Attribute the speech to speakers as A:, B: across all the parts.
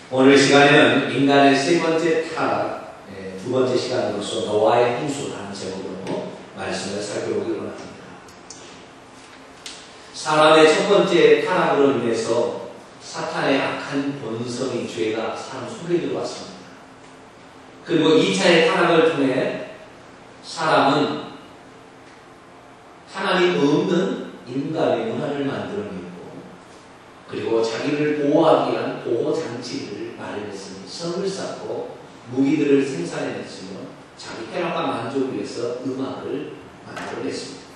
A: 오늘 시간에는 인간의 세 번째 타락, 두 번째 시간으로서 노아의 홍수라는 제목으로 말씀을 살펴보기로 합니다. 사람의 첫 번째 타락으로 인해서 사탄의 악한 본성인 죄가 사람 속에 들어왔습니다. 그리고 2차의 타락을 통해 사람은 하나님 없는 인간의 문화를 만들어내고, 그리고 자기를 보호하기 위한 보호장치들을 마련했으니 성을 쌓고 무기들을 생산해냈으며 자기 쾌락과 만족을 위해서 음악을 만들어냈습니다.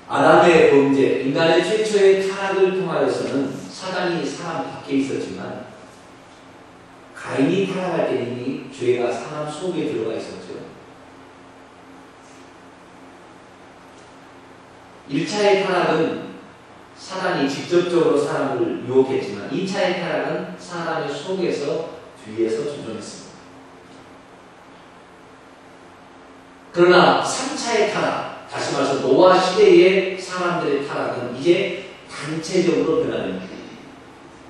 A: 아담의 범죄, 인간의 최초의 타락을 통하여서는 사단이 사람 밖에 있었지만 가인이 타락할 때 이미 죄가 사람 속에 들어가 있었죠. 1차의 타락은 사단이 직접적으로 사람을 유혹했지만 2차의 타락은 사람의 속에서 뒤에서 조종했습니다. 그러나 3차의 타락, 다시 말해서 노아 시대의 사람들의 타락은 이제 단체적으로 변화됩니다.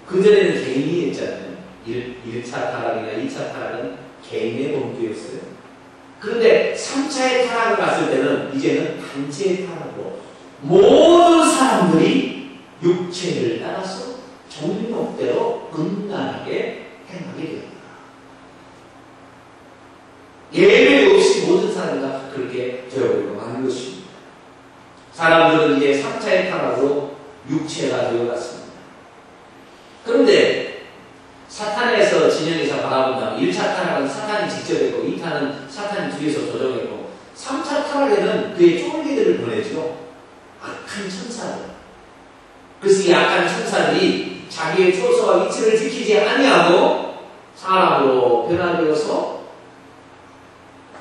A: 그전에는 개인이 했잖아요. 1차 타락이나 2차 타락은 개인의 범죄였어요. 그런데 3차의 타락을 갔을 때는 이제는 단체의 타락으로 모든 사람들이 육체를 따라서 정욕대로 음란하게 행하게 됩니다. 예외 없이 모든 사람이 다 그렇게 되어버리고 마는 것입니다. 사람들은 이제 3차의 타락으로 육체가 되어갔습니다. 그런데 사탄에서 진영에서 바라본다면 1차 타락은 사탄이 직접 했고 2차는 사탄이 뒤에서 조정했고 3차 타락에는 그의 쫄기들을 보내죠. 악한 천사들. 그래서 이 악한 천사들이 자기의 초소와 위치를 지키지 아니하고 사람으로 변화되어서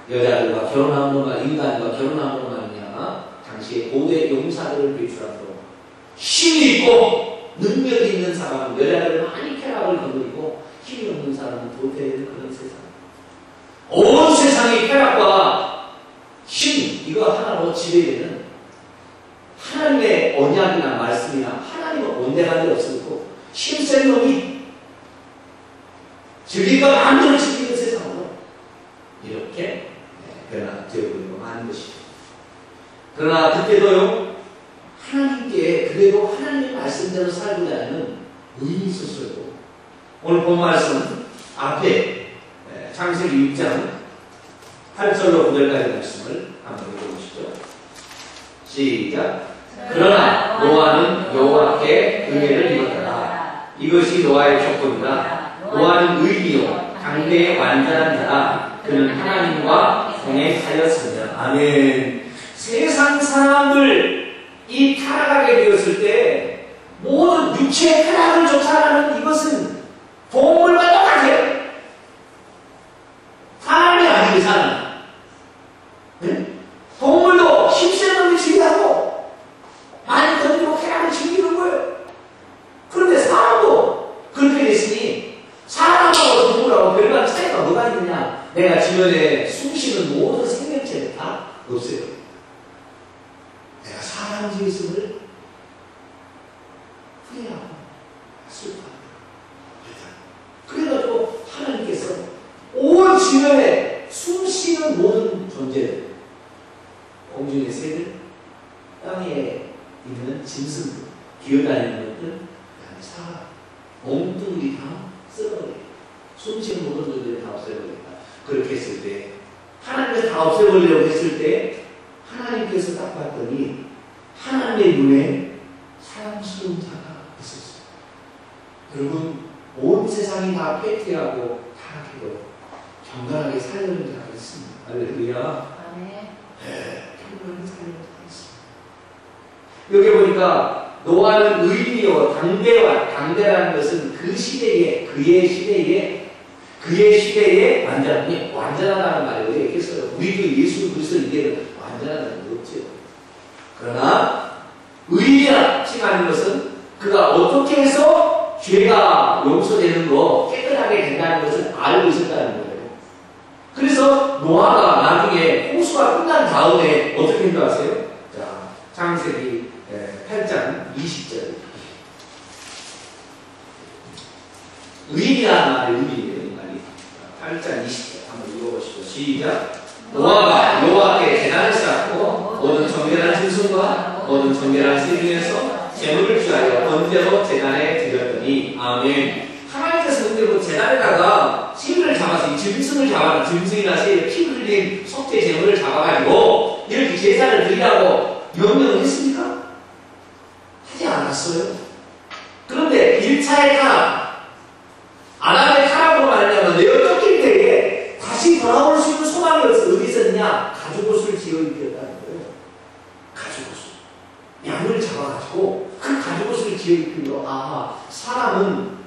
A: 여자들과 결혼함으로만, 인간과 힘함으로 말미암아 당시의 고대 용사들을 배출함으로 힘이 있고 능력이 있는 사람은 여자들을 많이 쾌락을 거두고 힘이 없는 사람은 도태되는 그런 세상. 온 세상이 쾌락과 힘 이거 하나로 지배되는 하나님의 언약이나 말씀이나 하나님은 온데간데 없었고 힘센 놈이 즐기가 마음대로 즐기는 세상으로 이렇게 변화되어버리고 마는 것이죠. 그러나 그때도요, 하나님께 그래도 하나님의 말씀대로 살고자 하는 의미 있었어요. 오늘 본 말씀 앞에 창세기 6장 8절로 9절까지 말씀을 한번 읽어보시죠. 시작. 그러나 노아는 여호와께 은혜를 입었더라. 이것이 노아의 조건이라. 노아는 의리요 당대의 완전한 자라. 그는 하나님과 동행하였으며. 아멘. 세상 사람들 이 타락하게 되었을 때 모든 육체의 쾌락을 쫓아가는 이것은 동물과 똑같아요. 사람이 아니고 사람. 네? 동물도 힘센 놈이 즐기하고 많이 던지고 쾌락을 즐기는 거예요. 그런데 사람도 그렇게 됐으니 사람하고 동물하고 별반 차이가 뭐가 있느냐. 내가 주변에 숨쉬는 모든 생명체를 다 없애요. 내가 사람 지었음을 후회하고 슬퍼합니다. 그래가지고 하나님께서 온 주변에 숨쉬는 모든 존재들, 공중의 새들, 땅에 있는 짐승들, 기어다니는 것들, 사람, 몸뚱이 다 썩어버려요. 숨쉬는 모든 존재를 다 없애버린다. 그렇게 했을 때, 하나님께서 다 없애버리려고 했을 때, 하나님께서 딱 봤더니, 하나님의 눈에 사랑스러운 자가 있었어요. 여러분, 온 세상이 다 폐퇴하고 타락해도 경건하게 살려는 자가 있습니다. 할렐루야. 네, 경건하게 살려는 자가 있습니다. 여기 보니까 노아는 의리요 당대라는 것은 그 시대에 그의 시대에 완전하다는 말을 얘기했어요. 우리도 예수 그리스도 이제는 완전하다는 게 없죠. 그러나 의리라 칭하는 것은 그가 어떻게 해서 죄가 용서되는 거 깨끗하게 된다는 것을 알고 있었다는 거예요. 그래서 노아가 나중에 홍수가 끝난 다음에 어떻게 된 줄 아세요? 자, 창세기 8장 20절 의인이라는 말이 의인이에요. 이 말이 8장 20절 한번 읽어보시죠. 시작. 노아가 여호와께 제단을 쌓고 모든 정결한 짐승과 모든 정결한 새 중에서 제물을 취하여 번제로 제단에 드렸더니 아멘. 하나님께서 근데 그 제단에다가 새를 잡아서 이 짐승을 잡아서 짐승이나 새의 피 흘린 속죄 제물을 잡아가지고 이렇게 제사를 드리라고 명령을 했습니까? 하지 않았어요. 그런데 1차의 타락, 아담의 타락으로 말하면 내어 쫓길 때에 다시 돌아올 수 있는 소망이 어디 있었느냐? 가죽옷을 지어 입혔다는 거예요. 가죽옷을. 양을 잡아가지고 그 가죽옷을 지어 입히고 사람은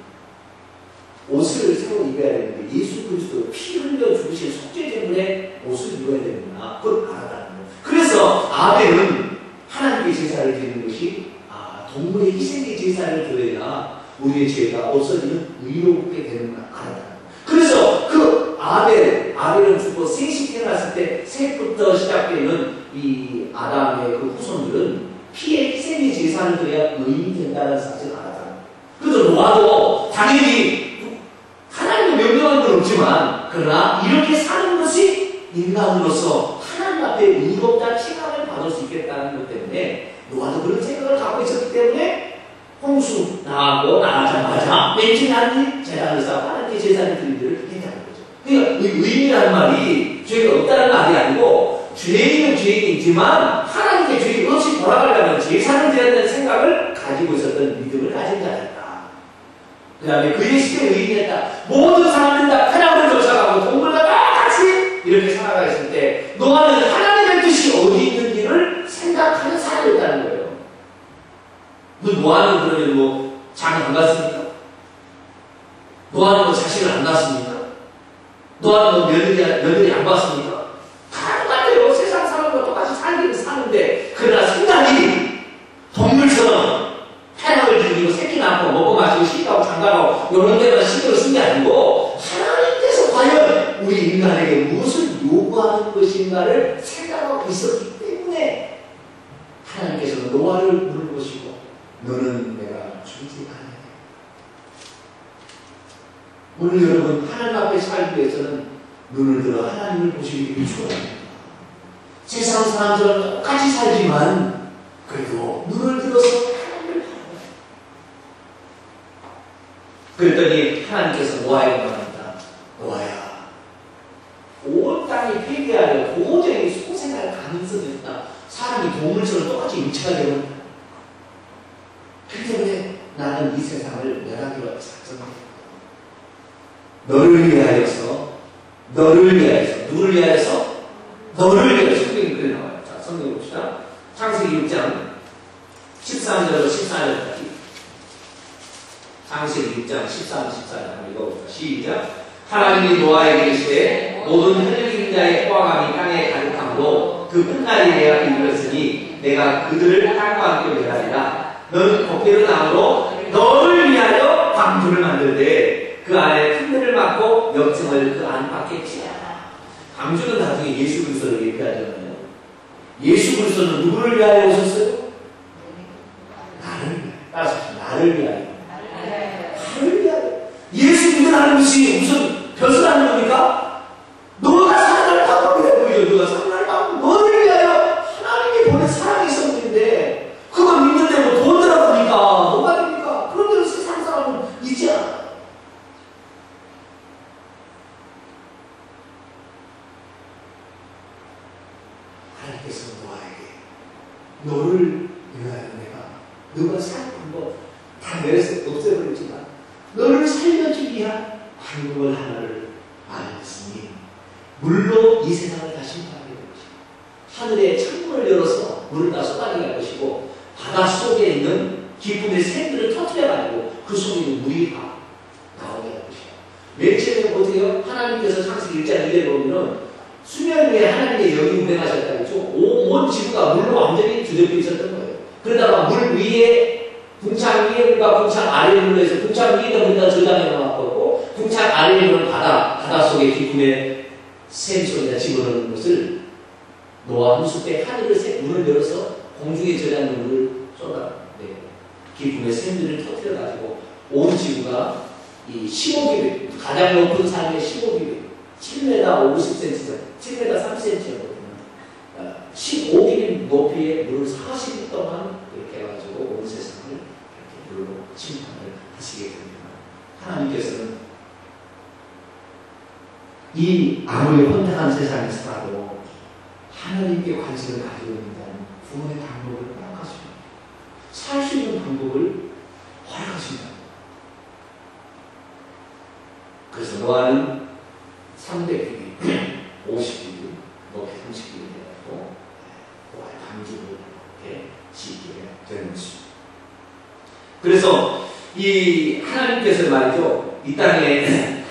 A: 옷을 새로 입어야 되는데 예수 그리스도 피 흘려 죽으신 속죄제물의 옷을 입어야 되는구나. 그걸 알았다는 거예요. 그래서 아벨은 하나님께 제사를 드리는 것이 동물의 희생의 제사를 드려야 우리의 죄가 없어지는 의롭게 되는구나 알았다는 거예요. 그래서 그 아벨은 죽고 셋이 태어났을 때 셋부터 시작되는 이 아담의 그 후손들은 피의 희생의 제사를 드려야 의인이 된다는 사실을 알았다는 거예요. 그래서 노아도 당연히 하나님의 명령한 건 없지만 그러나 이렇게 사는 것이 인간으로서 하나님 앞에 의롭다는 생각을 받을 수 있겠다는 것 때문에 노아도 그런 생각을 갖고 있었기 때문에 홍수 나가자마자 맨 처음에 하나님 제단을 쌓고 하나님께 제사를 드리기를 했다는 거죠. 그러니까 의인이라는 말이 죄가 없다는 말이 아니고 죄인은 죄인이지만 하나님께 죄 없이 돌아가려면 제사를 드려야 된다는 생각을 가지고 있었던 믿음을 가진 자였다. 그 다음에 그의 시대에 의인이었다. 모든 사람들이 다 하나님을 쫓아가고 동물과 다 같이 이렇게 살아가 있을 때 노아는 하나님의 뜻이 어디 있는지를 생각하는 사람이었다는 거예요. 노아는 그러면 장 안 갔습니까? 노아는 자식을 안 낳았습니까? 노아는 며느리 안 봤습니까? 다 똑같아요. 세상 사람과 똑같이 살기는 사는데 그러나 생각이 동물처럼 태양을 죽이고 새끼 낳고 먹고 마시고 쉬고 장가가고 이런 데만 신경을 쓴 게 아니고 하나님께서 과연 우리 인간에게 무엇을 요구하는 것인가를 생각하고 있었기 때문에 하나님께서는 노아를 물어보시고 너는 내가 죽이지 않아야 돼. 오늘 여러분 하나님 앞에 살기 위해서는 눈을 들어 하나님을 보시기 필요합니다. 세상 사람들은 똑같이 살지만 그래도 눈을 들어서 그랬더니 하나님께서 노아에게 말합니다. 노아야, 온 땅이 폐기하여 도저히 소생할 가능성이 없다. 사람이 동물처럼 똑같이 인체가 되는 거야. 그렇기 때문에 나는 이 세상을 멸하기로 작정했다. 너를 위하여서 누구를 위하여서 너를 위하여서 성경이 그래 나와요. 자, 성경 봅시다. 창세기 6장 13절로 14절까지 창세기 6장 13, 14절 한번 읽어봅시다. 시작. 하나님이 노아에게 이르시되 모든 혈육인 자의 포함함이 땅에 가득함으로 그 끝날이 내가 이르렀으니 내가 그들을 땅과 함께 멸하리라. 너는 거기로 나무로 너를 위하여 방주를 만들되 그 안에 큰 들을 막고 역청을 그 안팎에 치라. 방주는 나중에 예수 그리스도를 얘기하잖아요. 예수 그리스도는 누구를 위하여 오셨어요? 나를 위하여. 예수 믿으라는 것이 무슨 벼슬하는 겁니까? 너가 사랑을 받고 너가 사랑을 받고 너를 위하여 하나님이 보낸 사랑의 성품인데 그거 믿는데 뭐 돈 들어갑니까? 뭐가 됩니까? 그런 대로 세상 사람은 있지 않아. 하나님께서 노아에게 너를 위하여 너가 사는 방법 다 내려서 없애버렸지만 너를 살려주기 위한 방법을 하나를 알았으니 물로 이 세상을 다시 파괴할 것이고 하늘에 창문을 열어서 물을 다 쏟아내게 할 것이고 바다 속에 있는 기쁨의 샘들을 터뜨려가지고 그 속에 있는 물이 다 나오게 할 것이고 맨 처음에 보세요. 하나님께서 창세기 1장 2절에 보면 수면 위에 하나님의 영이 운행하셨다 했죠. 온 지구가 물로 완전히 뒤덮여 있었던 거예요. 그러다가 물 위에 궁창 위에 물과 궁창 아래에 물로 해서 궁창 위에다 물에다 저장해 놓았고 궁창 아래에 물은 바다 속에 기쁨의 샘 속에다 집어넣는 것을 노아 홍수 때 하늘을 문을 열어서 공중에 저장한 물을 쏟아내고 기쁨의 샘들을 터뜨려가지고 온 지구가 이 15규빗, 가장 높은 산의 15규빗, 7m 50cm, 7m 3cm거든요. 15규빗 높이의 물을 40일 동안 이렇게 해가지고 온 세상을 이렇게 물로 침판을 하시게 됩니다. 하나님께서는 이 아무리 혼탁한 세상에 살아도 하나님께 관심을 가지고 있는 구원의 방법을 허락하십니다. 살 수 있는 방법을 허락하십니다. 그래서 노아는 300규빗, 50규빗, 높이 30규빗 해가지고 노아의 방주를 이렇게 짓게 되는 것입니다. 그래서 이 하나님께서 말이죠, 이 땅에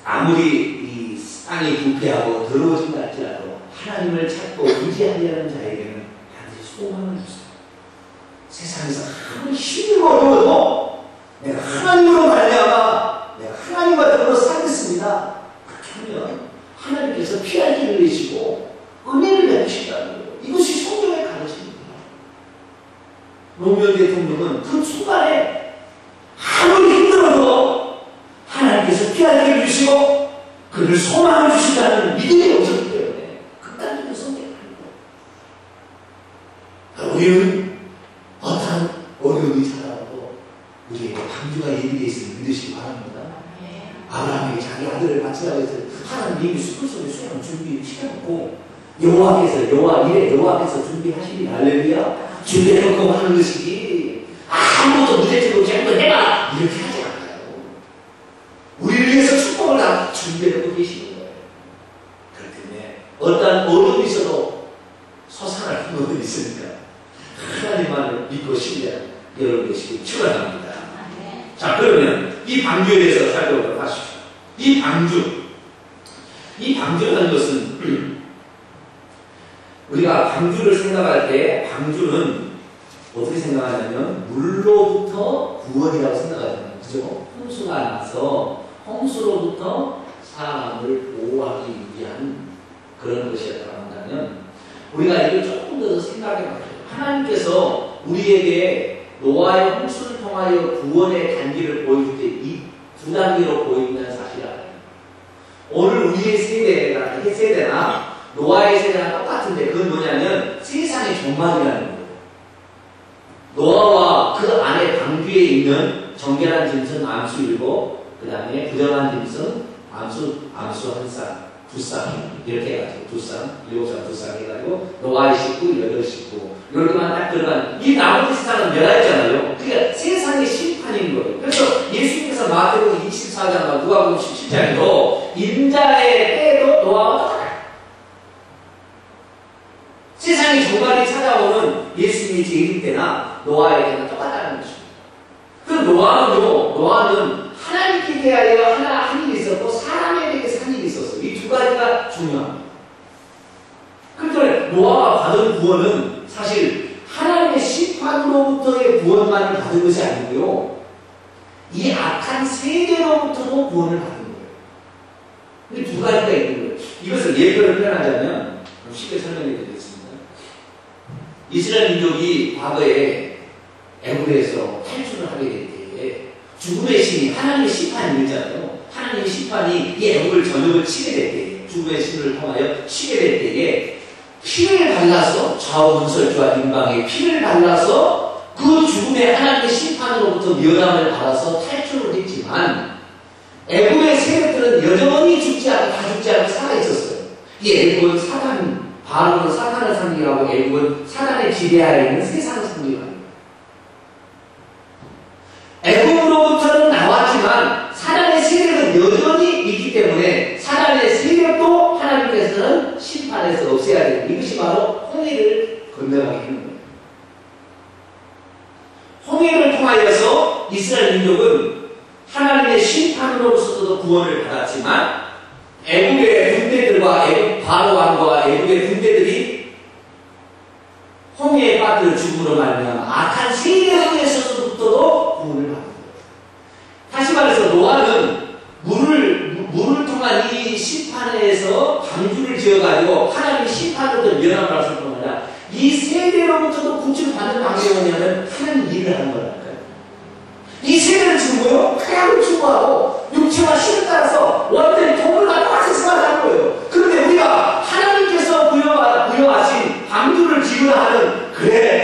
A: 아무리 이 땅이 부패하고 더러워진다 할지라도 하나님을 찾고 의지하려는 자에게는 반드시 소망을 주세요. 세상에서 아무리 힘들고 어려워도 내가 하나님으로 말미암아 내가 하나님과 더불어 살겠습니다. 그렇게 하면 하나님께서 피할 길을 내시고 은혜를 베푸신다는 거예요. 이것이 성경의 가르침입니다. 노무현 대통령은 그 순간에 아무리 힘들어도 하나님께서 피할 길을 주시고 그를 소망을 주신다는 믿음이 없었기 때문에 극단적인 선택을 합니다. 우리는 어떠한 어려움이 찾아와도 우리에게 방주가 예비되어 있음을 믿으시기 바랍니다. 아브라함이 자기 아들을 바치라고 해서 하나님 이미 숲을 속에 수양을 준비시켜놓고 여호와께서 준비하시니 할렐루야 준비해놓고 하는 것이지 아무것도 무대책으로 잘못 해봐 이렇게 하지 않아요. 우리를 위해서 축복을 다 준비해놓고 계시는 거예요. 그렇기 때문에 어떠한 어려움이 있어도 솟아날 부분이 있으니까 하나님만을 믿고 신뢰하는 여러분 되시길 축원합니다. 자, 그러면 이 방주에 대해서 살펴보도록 하십시오. 이 방주라는 것은 우리가 방주를 생각할 때 방주는 어떻게 생각하냐면 물로부터 구원이라고 생각하잖아요. 그죠? 홍수가 나서 홍수로부터 사람을 보호하기 위한 그런 것이었다고 한다면 우리가 이걸 조금 더 생각해 봐요. 하나님께서 우리에게 노아의 홍수를 통하여 구원의 단계를 보여줄 때 이 두 단계로 보인다는 사실을 알아요. 오늘 우리의 세대나 노아의 세대랑 똑같은데 그건 뭐냐면 세상의 종말이라는 거예요. 노아와 그 안에 방주에 있는 정결한 짐승 암수 7, 그 다음에 부정한 짐승 암수 1쌍, 2쌍 이렇게 해가지고 2쌍, 7쌍, 2쌍 해가지고 노아의 식구, 8식구 이렇게만 딱 들어간 이 나머지 세상은 멸하였잖아요. 그러니까 세상의 심판인 거예요. 그래서 예수님께서 마태복음 24장과 누가복음 17장에도 인자의 때도 노아와 똑같아요. 세상의 종말이 찾아오는 예수님이 재림 때나 노아의 때나 똑같다는 것입니다. 그 노아는 하나님께 대하여 한 일이 있었고 사람에 대해서 한 일이 있었어요. 이 두 가지가 중요합니다. 그런데 노아가 받은 구원은 사실 하나님의 심판으로부터의 구원만을 받은 것이 아니고요. 이 악한 세대로부터도 구원을 받은 거예요. 이 두 가지가 있는 거예요. 이것을 예표를 표현하자면 쉽게 설명해 드리겠습니다. 이스라엘 민족이 과거에 애굽에서 탈출을 하게 될 때에 죽음의 신이 하나님의 심판이 있잖아요. 하나님의 심판이 이 애굽을 전역을 치게 될 때에 죽음의 신을 통하여 치게 될 때에 피를 발라서 좌우문설주와 임방에 피를 발라서 그 죽음의 하나님의 심판으로부터 면함을 받아서 탈출을 했지만 애굽의 세력들은 여전히 죽지 않고 살아있었어요. 이 애굽은 바로는 사탄을 상징하고 애굽은 사단의 지배하에 있는 세상을 상징합니다. 애굽으로부터는 나왔지만 사단의 세력은 여전히 있기 때문에 사단의 세력도 하나님께서는 심판에서 없애야 됩니다. 이것이 바로 홍해를 건너가게 하는 거예요. 홍해를 통하여서 이스라엘 민족은 하나님의 심판으로서도 구원을 받았지만 애굽의 군대들과 애굽 바로 왕과 애굽의 군대들이 홍해에 빠뜨려 죽음으로 말미암아 악한 세력에서부터도 구원을 받는 거예요. 다시 말해서 노아는 물을 통한 이 심판에서 방주를 지어가지고 하나님의 심판으로부터 면함을 받을 뿐 아니라 이 세대로부터도 구출을 받는 방법이 뭐냐면 하나님 일을 하는 거라니까요. 이 세대는 지금 뭐요? 태양을 추구하고 육체와 신을 따라서 완전히 동물과 똑같이 생활하는 거예요. 그런데 우리가 하나님께서 부여하신 방주를 지으라 하는, 그래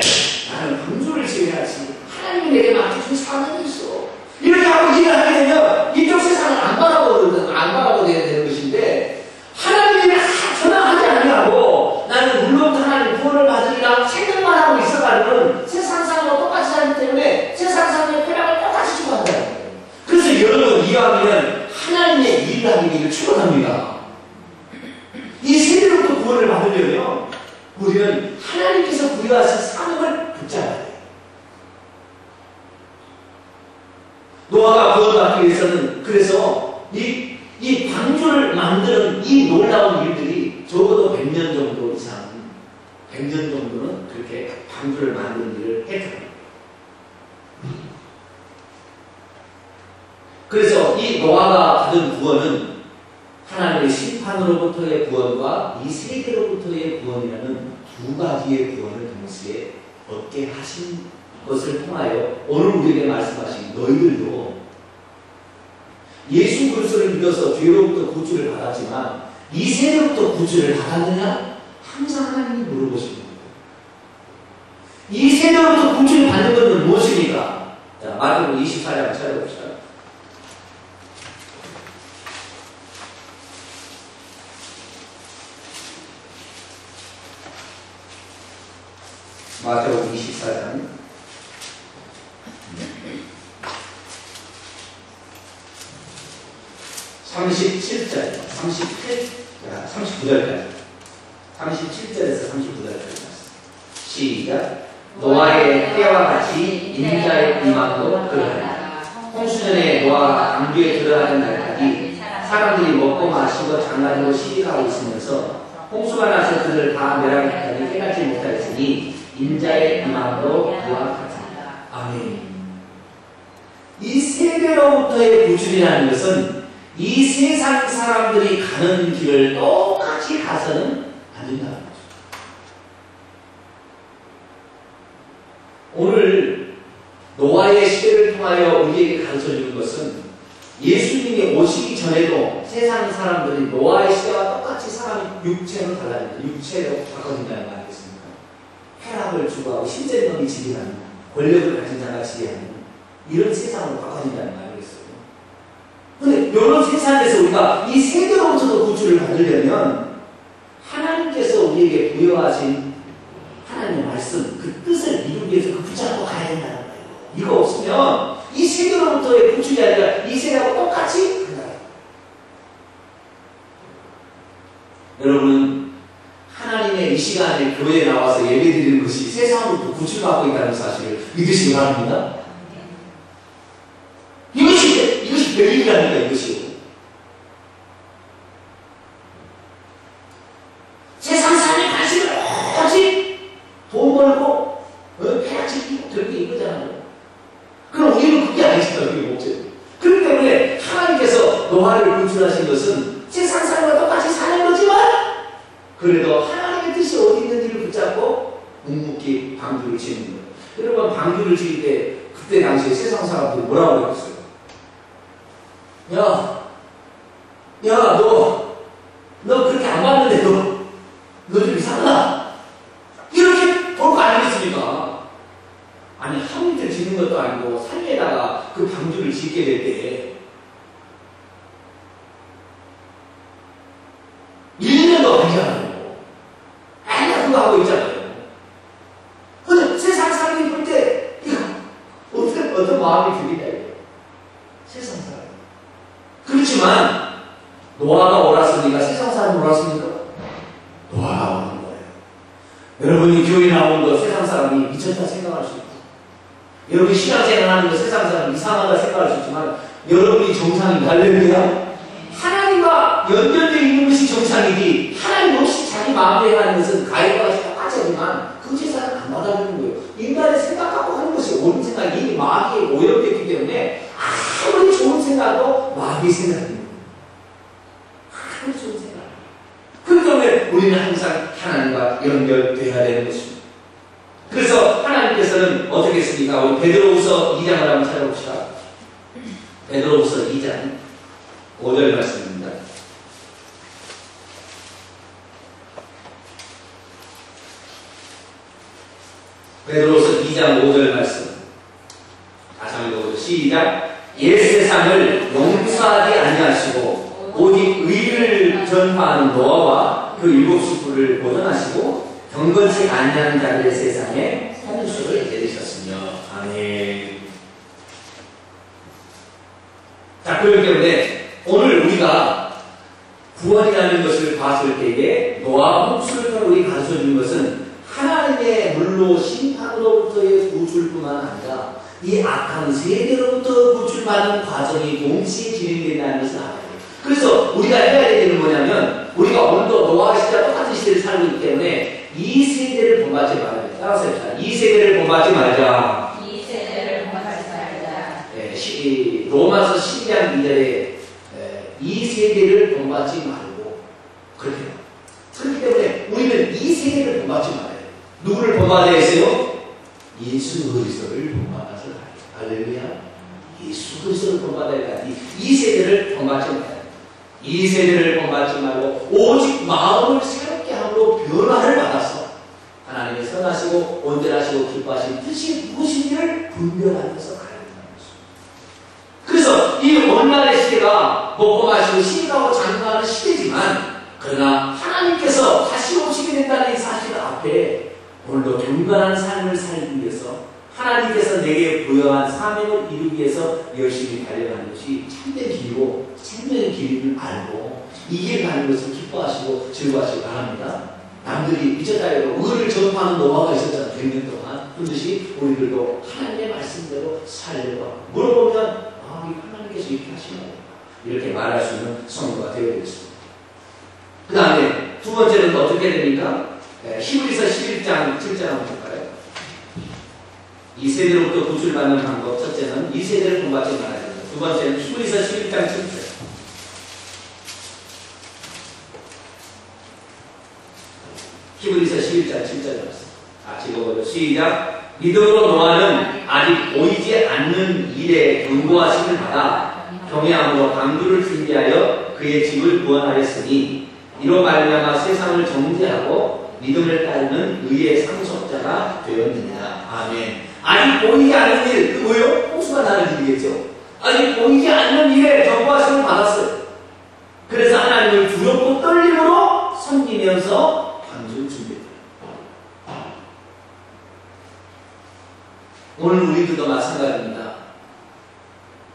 A: 나는 방주를 지어야지, 하나님이 내게 맡겨준 사명이 있어, 이렇게 하고 일을 하게 되면 이쪽 세상을 안 바라보게 되는 것인데, 하나님이 전화하지 아니하고 나는 물론 하나님 구원을 받으리라 생각만 하고 있어가지고는 세상 사람과 똑같이 살기 때문에 세상 사람의 쾌락을 똑같이 추구한다는 거예요. 그래서 여러분 이왕이면 하나님의 일을 하기 위해 축원합니다. 이 세대로부터 구원을 받으려면 우리는 하나님께서 부여하신 사명을 붙잡아야 돼요. 노아가 구원받기 위해서는, 그래서 이 방주를 만드는 이 놀라운 일들이 적어도 100년 정도 이상, 100년 정도는 그렇게 방주를 만드는 일을 했거든요. 그래서 이 노아가 받은 구원은 하나님의 심판으로부터의 구원과 이 세계로부터의 구원이라는 두 가지의 구원을 동시에 얻게 하신 것을 통하여 오늘 우리에게 말씀하신 너희들도 예수 그리스도를 믿어서 죄로부터 구주를 받았지만 이 세대로부터 구주를 받았느냐? 항상 하나님이 물어보십니다. 이 세대로부터 구주를 받는 것은 무엇입니까? 자, 마태복음 24장 찾아봅시다. 마태복음 24장 37절, 39절까지, 37절에서 39절까지 시작. 노아의 때와 같이 인자의 임함도 그러하리라. 홍수전에 노아가 방주에 들어가는 날까지 사람들이 먹고 마시고 장가지고 시기하고 있으면서 홍수가 나서 그들을 다 멸하기까지 깨닫지 못하였으니 인자의 임함도 그와 같습니다. 아멘. 이 세대로부터의 구출이라는 것은 이 세상 사람들이 가는 길을 똑같이 가서는 안 된다는 거죠. 오늘 노아의 시대를 통하여 우리에게 가르쳐주는 것은 예수님이 오시기 전에도 세상 사람들이 노아의 시대와 똑같이 사람이 육체로 달라진다, 육체로 바꿔진다는 거 아니겠습니까? 쾌락을 추구하고 신재능이 지배하는, 권력을 가진 자가 지배하는 이런 세상으로 바꿔진다는 거 아니겠어요? 근데 이런 세상에서 우리가 이 세대로부터도 구주를 받으려면 하나님께서 우리에게 부여하신 하나님의 말씀, 그 뜻을 이루기 위해서 그 붙잡고 가야 된다는 거예요. 이거 없으면 이 세대로부터의 구주가 아니라 이 세대하고 똑같이 간다. 여러분, 하나님의 이 시간에 교회에 나와서 예배드리는 것이 세상으로부터 구주받고 있다는 사실을 믿으시기 바랍니다. 이것이 별일이라니까, 이것이. 세상 사람의 관심을 오직 돈 벌고, 폐락 지키고, 그렇게 이거잖아요. 그럼 우리는 그게 아니잖아요, 그게 목적이. 그렇기 때문에 하나님께서 노아를 구출하신 것은 세상 사람과 똑같이 사는 거지만, 그래도 하나님의 뜻이 어디 있는지를 붙잡고 묵묵히 방주를 지는 거예요. 여러분, 방주를 지을 때, 그때 당시에 세상 사람들이 뭐라고 그랬어요? 너 그렇게 안 봤는데 너 좀 이상하다. 이렇게 볼 거 아니겠습니까? 아니, 하루 이틀 짓는 것도 아니고 산에다가 그 방주를 짓게 될 때 1년도 걸리잖아요. 맨날 그거 하고 있잖아요. 근데 세상 사람이 볼 때 이거 어떤 마음이 들리냐, 이거. 세상 사람. 그렇지만 노아가 옳았으니까 세상 사람이 옳았습니까? 노아가 옳은 거예요. 여러분이 교회 나오는 거 세상 사람이 미쳤다 생각할 수 있고, 여러분이 신앙생활 하는 거 세상 사람이 이상하다 생각할 수 있지만, 여러분이 정상입니다. 할렐루야. 하나님과 연결되어 있는 것이 정상이지, 하나님 없이 자기 마음대로 하는 것은 가해와 같이 똑같지만 그 제사는 안 받아주는 거예요. 인간의 생각 갖고 하는 것이 옳은 생각이 이미 마귀에 오염됐기 때문에 아무리 좋은 생각도 마귀의 생각입니다. 아무리 좋은 생각. 그렇기 때문에 우리는 항상 하나님과 연결되어야 되는 것입니다. 그래서 하나님께서는 어떻게 했습니까? 우리 베드로후서 2장을 한번 찾아봅시다. 베드로후서 2장 5절 말씀입니다. 베드로후서 2장 5절 말씀. 다시 한번 읽어보죠. 시작. 옛 세상을 용서하지 아니하시고 오직 의를 전파하는 노아와 그 일곱 식구를 보존하시고 경건치 아니하는 자들의 세상에 홍수를 내리셨으며. 아멘. 자, 그렇기 때문에 오늘 우리가 구원이라는 것을 봤을 때에 노아 홍수를 통해 우리 가르쳐 준 것은 하나님의 물로 심판으로부터의 구출 뿐만 아니라 이 악한 세계로부터 구출받는 과정이 동시에 진행된다는 것을 알아야 돼요. 그래서 우리가 해야 되는 뭐냐면 우리가 오늘도 노아 시대와 똑같은 시대를 살고 있기 때문에 이 세대를 본받지 말아야 돼요. 따라서 해봅시다. 이 세대를 본받지 말자.
B: 이 세대를 본받지 말자.
A: 로마서 12장 2절에 이 세대를 본받지 말고 그렇게 해요. 그렇기 때문에 우리는 이 세대를 본받지 말아야 돼요. 누구를 본받아야 했어요? 예수 그리스도를 본받아서 가요. 할렐루야. 예수 그리스도를 본받아야 돼. 이 세대를 본받지 말아요. 이 세대를 본받지 말고 오직 마음을 새롭게 함으로 변화를 받았어. 하나님의 선하시고 온전하시고 기뻐하신 뜻이 무엇인지를 분별하면서 가야 된다는 것입니다. 그래서 이 오늘날의 시대가 먹고 마시고 시기하고 장가하는 시대지만 그러나 하나님께서 다시 오시게 된다는 이 사실 앞에 오늘도 경건한 삶을 살기 위해서 하나님께서 내게 부여한 사명을 이루기 위해서 열심히 달려가는 것이 참된 길이고 생명의 길임을 알고 이 길 가는 것을 기뻐하시고 즐거워하시기 바랍니다. 남들이 미쳤다 해도 의를 전파하는 노아가 있었잖아. 100년 동안. 그것이 우리들도 하나님의 말씀대로 살려고 물어보면 이 하나님께서 이렇게 하시나요? 이렇게 말할 수 있는 성도가 되어야 되겠습니다. 그 다음에 두 번째는 어떻게 됩니까? 히브리서 11장 7절 한번 볼까요? 이 세대로부터 구출받는 방법. 첫째는 이 세대를 본받지 말아야 됩니다. 두 번째는 히브리서 11장 7절. 히브리서 11장 7절 말씀. 같이 읽어보죠. 시작. 믿음으로 노아는 아직 보이지 않는 일에 경고하심을 받아 경외함으로 방주를 준비하여 그의 집을 구원하였으니 이로 말미암아 세상을 정죄하고 믿음을 따르는 의의 상속자가 되었느니라. 아멘. 아직 보이지 않는 일, 그 뭐요? 홍수가 나는 일이겠죠. 아직 보이지 않는 일에 경고하심을 받았어요. 그래서 하나님을 두렵고 떨림으로 섬기면서 방주를 준비했어요. 오늘 우리들도 마찬가지입니다.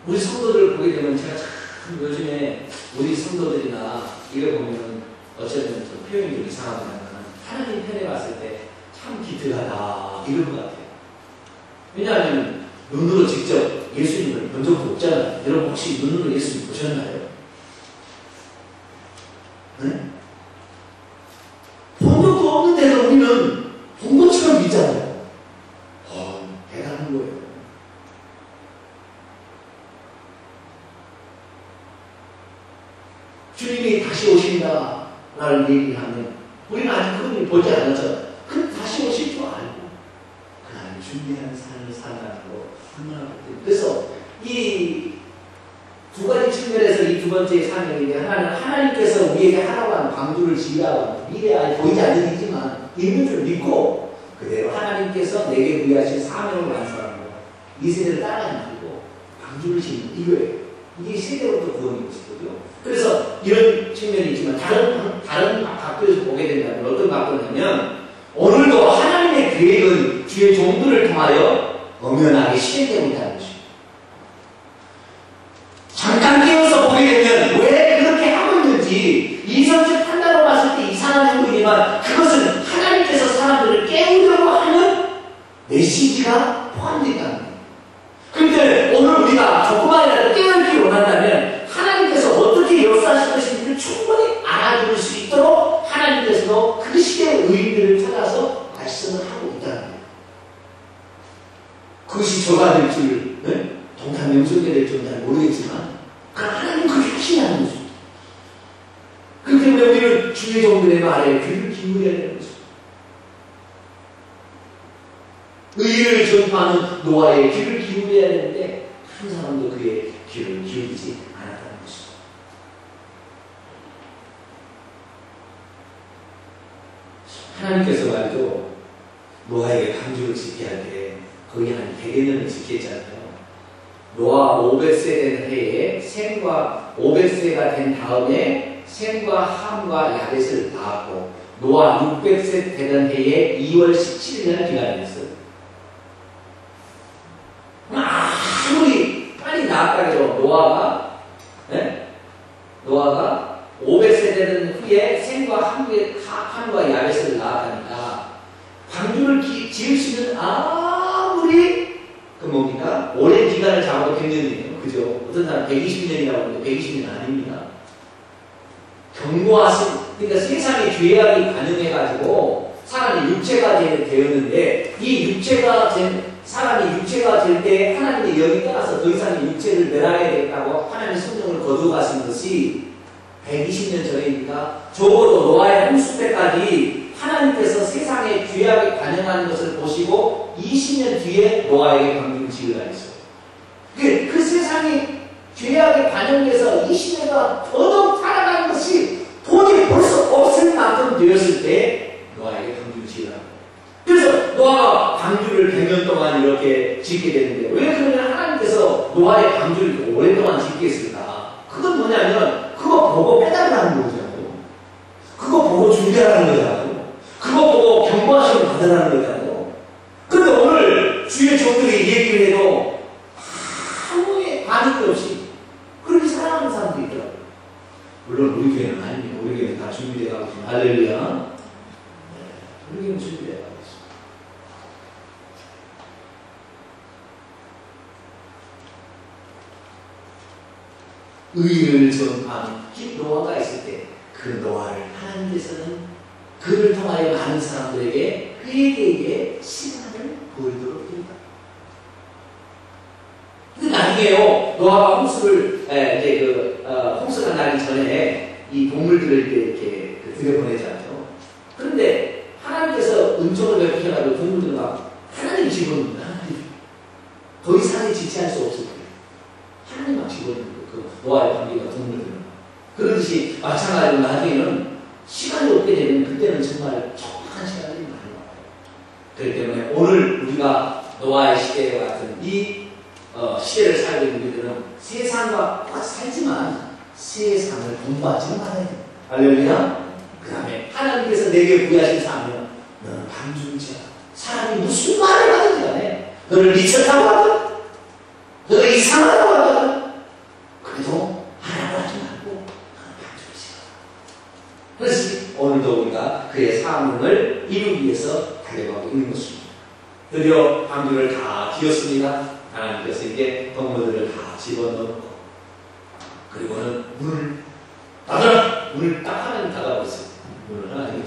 A: 우리 성도들을 보게 되면 제가 참 요즘에 우리 성도들이나 이걸 보면 어쩌면 좀 표현이 좀 이상하지만 하나님 편에 봤을 때 참 기특하다 이럴 것 같아요. 왜냐하면 눈으로 직접 예수님을 본 적도 없잖아요. 여러분 혹시 눈으로 예수님 보셨나요? 네? 본 적도 없는데도 우리는 본 것처럼 믿잖아요. 대단한 거예요. 주님이 다시 오신다 라는 얘기를 하면 우리는 아직 그분을 보지 않았잖아요. 그 다시 오실 줄 알고 하나님 준비한 삶을 살아가고 얼마나 바랍니다. 그래서 이 두 가지 측면에서 이 두 번째 사명인데 하나는 하나님께서 우리에게 하라고 하는 방주를 지으라고 하는 미래에 보이지 않는 일이지만 있는 줄 믿고 그대로 하나님께서 내게 부여하신 사명을 완수하는 거. 이 세대를 따라가지 말고 방주를 짓는 이거예요. 이게 세대로부터 구원인 것이거든요. 그래서 이런 측면이 있지만 다른 각도에서 보게 된다면 어떤 각도냐면 오늘도 하나님의 계획은 주의 종들을 통하여 엄연하게 실행되고 있다는 것입니다. 잠깐 깨어서 보게 되면 왜 그렇게 하고 있는지 이성적 판단으로 봤을 때 이상한 행동이지만 그것은 하나님께서 사람들을 깨우려고 하는 메시지가 포함되어 있다는 거예요. 그런데 오늘 우리가 조그만이라도 깨어있기 원한다면 하나님께서 어떻게 역사하실 것인지를 충분히 알아줄 수 있도록 하나님께서도 그 시대의 의인들을 찾아서 말씀을 하고 있다는 거예요. 그것이 저가 될 줄, 동탄 명성이 될 줄은 잘 모르겠지만 하나님 그렇게 하시냐는 거죠. 그렇기 때문에 우리는 주의 종들의 말에 귀를 기울여야 되는 거죠. 의를 전파하는 노아의 귀를 기울여야 되는데 한 사람도 그의 귀를 기울이지 않았다는 것이죠. 하나님께서 말이죠, 노아에게 방주를 짓게 할 때 거의 한 100여 년을 짓게 했잖아요. 노아 500세 된 해에 셈과 500세가 된 다음에 셈과 함과 야벳을 낳았고, 노아 600세 되던 해에 2월 17일날 기다렸어요. 아무리 빨리 낳았다 해도 노아가 500세 되는 후에 셈과 함과 야벳을 낳았다니까, 방주를 지을 수 있는 아무리 오랜 기간을 잡아도 100년이에요. 그죠? 어떤 사람 120년이라고 하는데 120년 아닙니다. 경고하신, 그러니까 세상에 죄악이 가능해가지고 사람이 육체가 되었는데, 이 육체가 사람이 육체가 될 때 하나님의 영이 떠나서 더 이상 육체를 내놔야겠다고 하나님의 성령을 거두어가신 것이 120년 전이니까, 적어도 노아의 홍수 때까지 하나님께서 세상에 죄악이 가능한 것을 보시고 20년 뒤에 노아에게 방주를 지으라 했어요. 그 세상이 죄악에 반영돼서 20년간 더더욱 살아가는 것이 돈이 벌써 없을 만큼 되었을 때 노아에게 방주를 지으라. 그래서 노아가 방주를 100년 동안 이렇게 짓게 되는데, 왜 그러면 하나님께서 노아의 방주를 오랫동안 짓게 했을까? 그건 뭐냐면 그거 보고 깨달으라는 거잖아요. 그거 보고 준비하라는 거잖아요. 그거 보고 경고하시면 받으라는 거잖아요. 근데 오늘 주의 종들이 얘기를 해도 아무 반응이 없이 그렇게 살아가는 사람도 있더라고요. 물론 우리 교회는 아닙니다. 우리 교회는 다 준비되어 가고 있습니다. 할렐루야. 우리 교회는 준비되어 가고 있습니다. 의를 전파하는 노아가 있을 때 그 노아를 하나님께서는 그를 통하여 많은 사람들에게 회개의 시간을 보이도록 합니다. 근데 나중에요, 노아가 홍수가 나기 전에 이 동물들을 이렇게 들여보내잖아요. 그런데 하나님께서 은총을 베푸셔가지고 동물들은 막 하나님 집어넣는다. 더 이상의 지체할 수 없을 거예요. 하나님 막 집어넣는 거예요. 그 노아의 관계가 동물들은. 그러듯이 마찬가지로 나중에는 시간이 없게 되면 그때는 정말 정확한 시간이 많이 와요. 그렇기 때문에 오늘 우리가 노아의 시대와 같은 이 시대를 살고 있는 우리들은 세상과 똑같이 살지만 세상을 본받지는 말아야 돼요. 할렐루야. 그 다음에 하나님께서 내게 부여하신 사명은 너는 방주를 지어라. 사람이 무슨 말을 하든지 간에 너를 미쳤다고 하든 너가 이상하다고 하든 그래도 하라고 하지 말고 방주를 지어라. 그래서 오늘도 우리가 그의 사명을 이루기 위해서 달려가고 있는 것입니다. 드디어 방주를 다 지었습니다. 하나님께서 이제 동물들을 다 집어넣고, 그리고는 문을 닫아라! 문을 딱 하나님 닫아버렸어요. 문을 하나님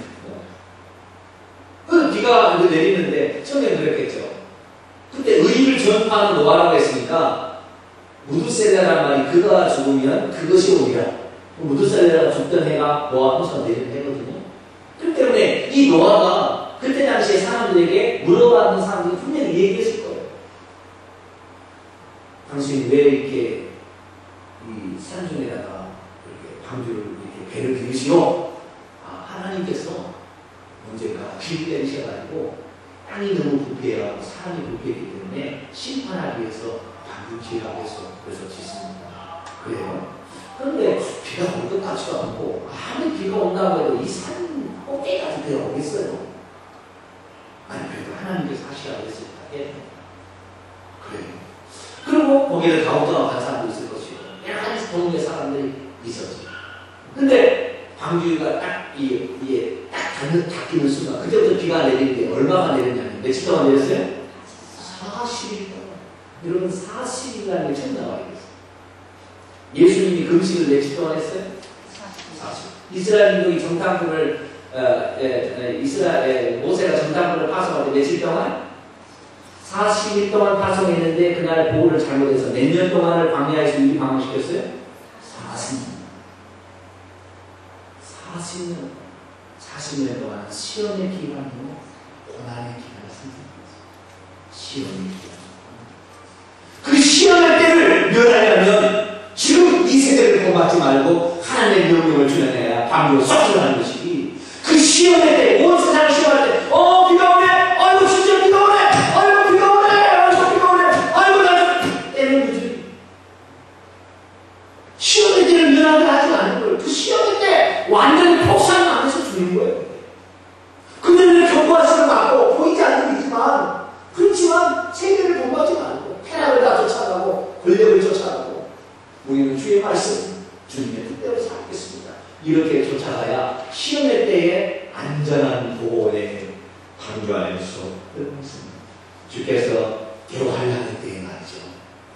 A: 닫아버렸어요. 비가 내리는데 처음엔 그랬겠죠. 그때 의를 전파하는 노아라고 했으니까 무드셀라라는 말이 그가 죽으면 그것이 오리라. 무드셀라가 죽던 해가 노아 홍수가 내리는 해거든요. 그렇기 때문에 이 노아가 그때 당시에 사람들에게 물어봤는 사람들이 분명히 얘기했을 거예요. 당신 왜 이렇게 이 산중에다가 이렇게 방주를 이렇게 배를 들이시오? 하나님께서 언젠가 비를 내리셔가지고 땅이 너무 부패하고 사람이 부패하기 때문에 심판하기 위해서 방주 지으라고 해서 그래서 짓습니다. 그래요? 그런데 비가 올 것 같지도 않고, 아무리 비가 온다고 해도 이 산 꼭대기까지 비가 오겠어요? 아니, 그래도 하나님께서 하시라고 했으니까 해야 됩니다. 그래요. 그리고 거기에 가운데가 간 사람도 있을 것이고, 여러 가지 동네 사람들이 있었죠. 근데 방주가 딱 이게 딱 닫히는 순간, 그때부터 비가 내리는데 얼마가 내렸냐면 며칠 동안 내렸어요? 40일 동안. 여러분 40일이라는 게 처음 나와 있어요. 예수님이 금식을 며칠 동안 했어요? 40일. 이스라엘 민족이 정탐꾼을 모세가 정탐꾼을 파송할 때 며칠 동안? 40일 동안 파송했는데 그날 보호를 잘못해서 몇 년 동안을 광야에서 유리 방황시켰어요? 40년 동안 시험의 기간이고 고난의 기간을 선택했어요. 시험의 기간. 그 시험의 때를 하나님의 명령을 주는 방으로 썩어가는 것이 그 시험할 때, 온 세상을 시험할 때, 비가 오네! 아이고, 진짜 비가 오네! 아이고, 비가 오네! 아이고, 비가 오네! 아이고, 나 때는 거지. 시험할 때는 면하게 하지 않는 거예요. 그 시험할 때 완전히 폭삭 안에서 죽는 거예요. 그들을 경고하시는 맞고, 보이지 않는 일이지만, 그렇지만 세계를 본받지 말고, 쾌락을 다 쫓아가고, 권력을 쫓아가고, 우리는 주의 말씀, 주님의 뜻대로 살겠습니다. 이렇게 쫓아가야 시험의 때에 안전한 보호의 방주 안에서 있습니다. 주께서 대화하는 때에 말이죠.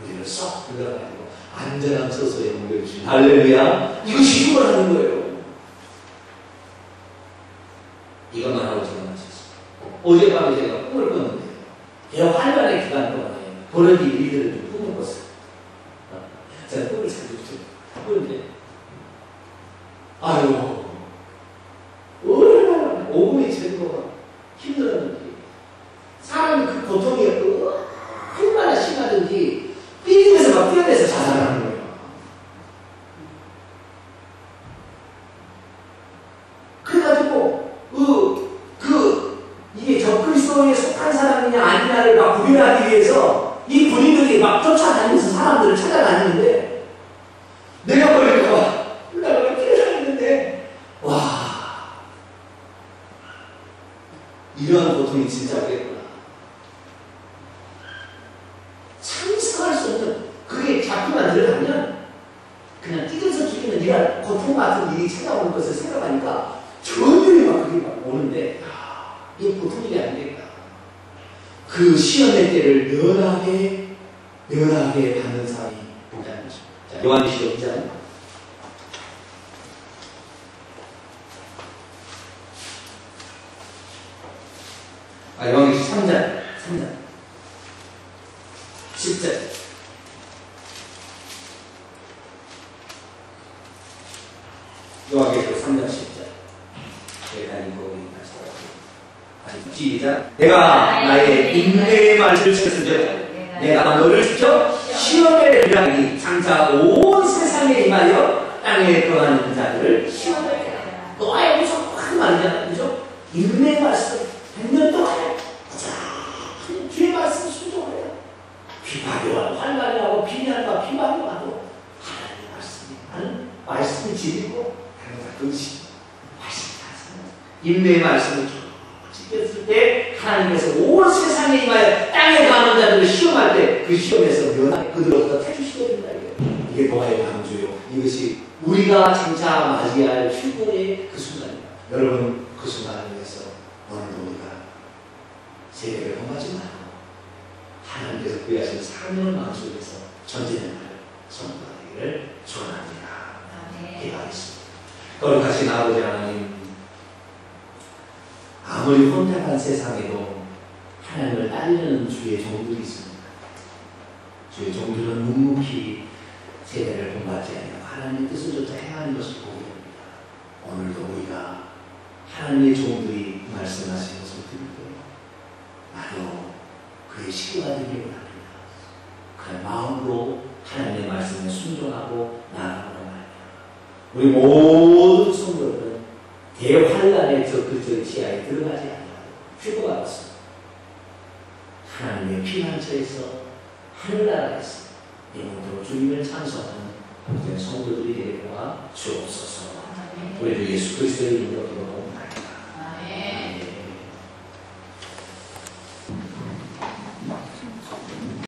A: 우리를 쏙 들어가지고 안전한 처소에 옮겨주신 할렐루야. 이것이 휴거라는 거예요. 이것만 하고 제가 마쳤습니다. 어젯밤에 제가 꿈을 꿨는데 대화하는 기간 동안에 벌어진 일들을 좀 꿈을 꿨어요. 제가 꿈을 잘 줬죠. 그런데 아유, 얼마나 오금이 제대로 힘들었는지, 사람이 그 고통이 얼마나 심하든지 삐집에서 막 뛰어내서 자살하는 거예요. 그래가지고 이게 적그리스도에 속한 사람이냐 아니냐를 막 구별하기 위해서 이 군인들이 막 쫓아다니면서 사람들을 찾아다니는데 내가 버릴까봐 이러한 고통이 진짜 오겠구나. 상상할 수 없는, 그게 잡히만 들어가면 그냥 찢어서 죽이는 이런 고통 같은 일이 찾아오는 것을 생각하니까 전율이 막 그게 막 오는데, 이게 보통 일이 아니겠다. 그 시험의 때를 면하게 받는 사람이 복잡한 것입니다. 요한계시록 2장. 요한계시록 3장 10절. 요한계시록 3장 10절. 제가 이거 시작. 내가 나의 인내의 말씀을 지켰으며 내가 너를 지켜 시험에 들으라니 장차 온 세상에 임하여 땅에 거하는 자들을 시험에 들으라. 너의 엄청 큰 말이잖아, 그죠? 인내의 말씀 100년 동안 주의 말씀 순종해요. 비박이 와도 환난이 와도 비난과 비방이 와도 하나님의 말씀이 나는 말씀을 지키고 가끔씩 말씀이 나잖아요. 인내의 말씀을 지켰을 때 하나님께서 온 세상에 임하여 땅에 가는 자들을 시험할 때 그 시험에서 면하게 그들로부터 퇴출시켜 준다. 이게 보아의 방주요. 이것이 우리가 진짜 맞이할 출근의 그 순간입니다. 여러분, 그 순간을 위해서 오늘도 우리가 세계를 범하지 말고 하나님께서 구하신 사명을 마음속에서 전진의 날을 선포하기를 축원합니다. 기도하겠습니다. 거룩하신 아버지 하나님, 아무리 혼잡한 세상에도 하나님을 따르는 주의 종들이 있습니다. 주의 종들은 묵묵히 세대를 본받지 아니하고 하나님의 뜻을 쫓아 행하는 것을 보게 됩니다. 오늘도 우리가 하나님의 종들이 말씀하신 것을 듣고 나도 그의 식구가 되기를 원합니다. 그의 마음으로 하나님의 말씀에 순종하고 나아가고 말입니다. 우리 모든 성도들은 대환란의 그 지하에 들어가지 않고 휴거가 왔습니다. 하나님의 피난처에서 하늘나라에서 영원토록 주님을 찬송하는 모든 성도들이 되게 도와 주옵소서. 우리도 예수 그리스도의 이름으로 기도합니다.